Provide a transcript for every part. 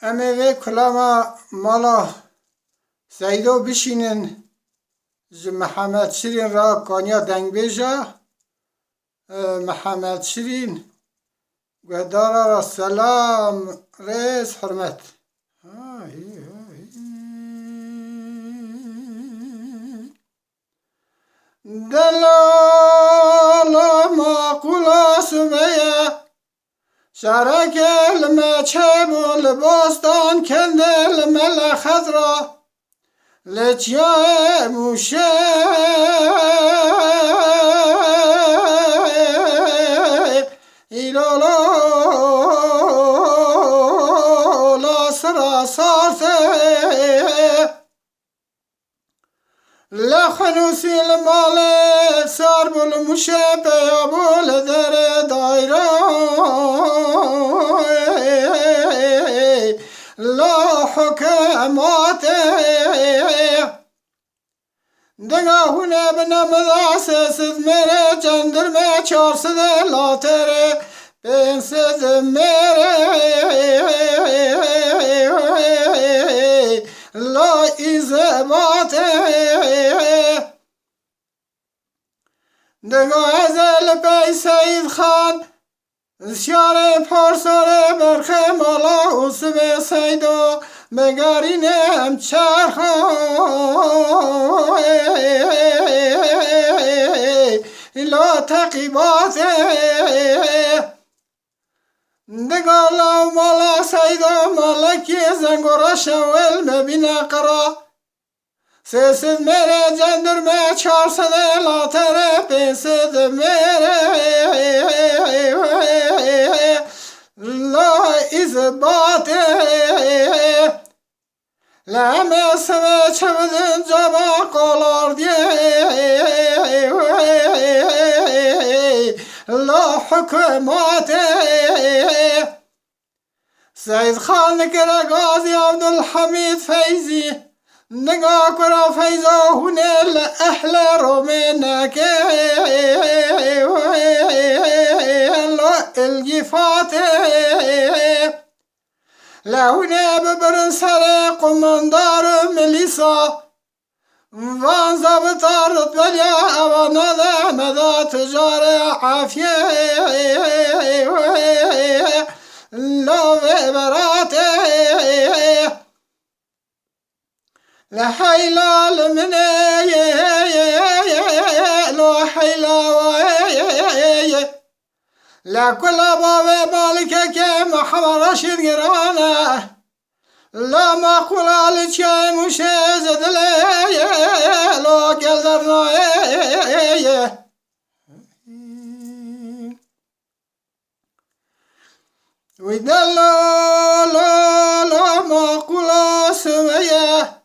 امه و کلاما مالا سیدو بشینن محمد شیرین را کانیا دنگ بیجا محمد شیرین گهدارا را سلام ریز حرمت دلالا معقولا سمیه شرک المچب والباستان کندل مل خضرا لچیا موشه ایلالا لاسرا سارسه لخنوسی المال سار بالمشه بیابول در دایره لا حکمات دگاهونه بنمداس سد میره جندر می چار سده لاتره بین سد میره لا ایزباته دگاه ازل بی سید خان شار پارسار برخه مالا اوسب سیدو بگارینم چرخو لا تقیبات دگالا مالا سیدو مالکی زنگورا شوال مبین قرا سیسد میره جندر می چار سده لاتره پیسد میره لا ایزباته لامه سمه چمدن جبا قولار دیه لا حکماته سید خان نکره غازی عبدالحمید فیزی نگاه کرا فیضا هنل اهل رومنك الجفات لهونه ببرن سر قماندار ملیسا وان زبطار رتبلیا اوانا ده مدا تجار عافیه لا برات لا حيلا لمني لا حيلا لا كل باب مالك محمد رشيد قرانا لا ما قول لشي مشيزد لي لا قدرنا ويدل لا ما قول سميه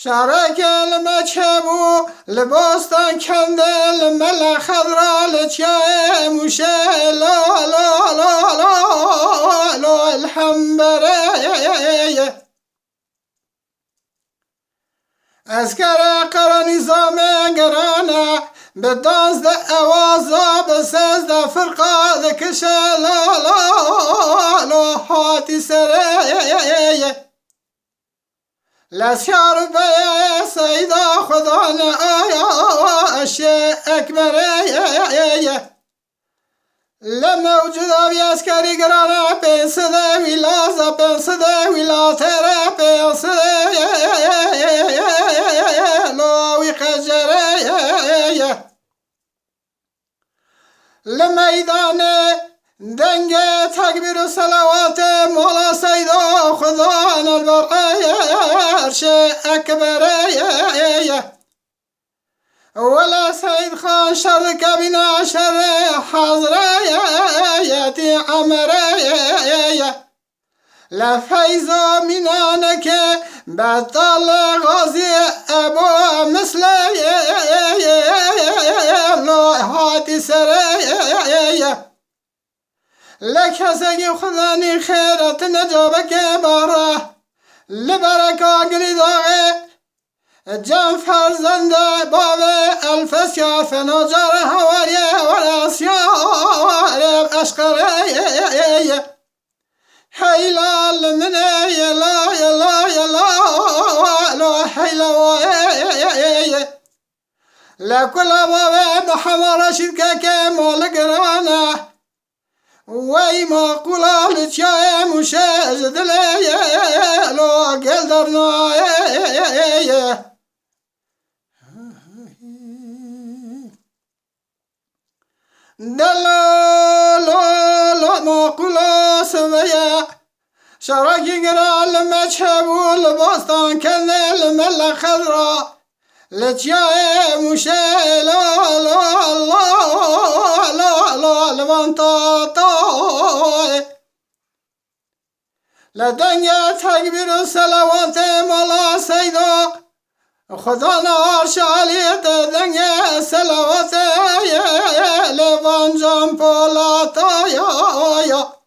شارك المجهبو لباستان كندل ملا خضرا لتشاي مشي لا لا لا لا لا الحنبري اسكر قرا نظام قرانا بالدانس دا اوازا بساز دا فرقا ذكشا لا لا لا حاتي سري لسیار بیا سیدا خدا نه آیا اشیاء اکبره لموجود آبی اسکری گرانه پنسده ویلازا پنسده ویلاتره پنسده لاوی خجره لمیدانه دنگ تکبیر و صلوات مولا سیدا خدا البرعه عرش اکبره ولا سيد خان شر كبنا شر حضره ياتي عمره لا فيزا منانك بطل غازي ابو مسلي لا هاتي سريه لك سقي خذاني خيرة نجابك باره لبركة قريضاغي جان فرزند باب الفسيا فنجر هواري والاسيار اشقري حيلال من لكل باب محمر شركك مال قرانه وی ما قلال چای مشه دلیه لو گل درنایه دلالو ما قلا سویه شراکی گرال مچبول باستان کنل مل خضرا لچای مشه لا لا لا لا لا لوانتا لدنگ تکبیر و صلوات مولا سیدا خدا نارش علیت دنگ صلوات لبان جان پولاتا یا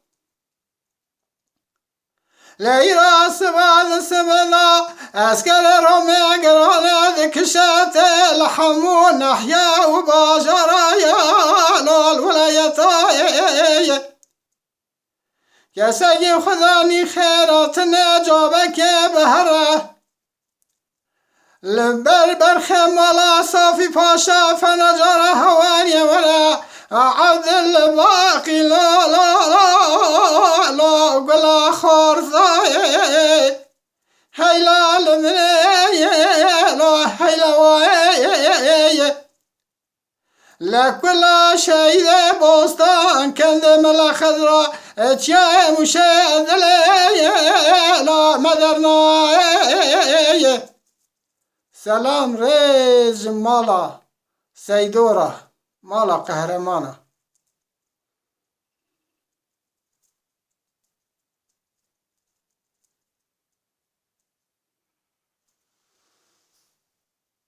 لیرا سباد سبدا اسکر رومی گرانه کشت لحمو نحیا و باجرا یا لال ولایتا کسی خدا نی خیرات نجابه که بهره لبر برخ مالا صافی پاشا فنجار هوانی وره عبد الباقی لا لا لا لا قلا خورزای هیلا لمنی لا هیلا وای لكل شيء بوستان كند ملا خضرا اتشاي مشاهد لا مدرنا سلام ريز مالا سيدورة مالا قهرمانة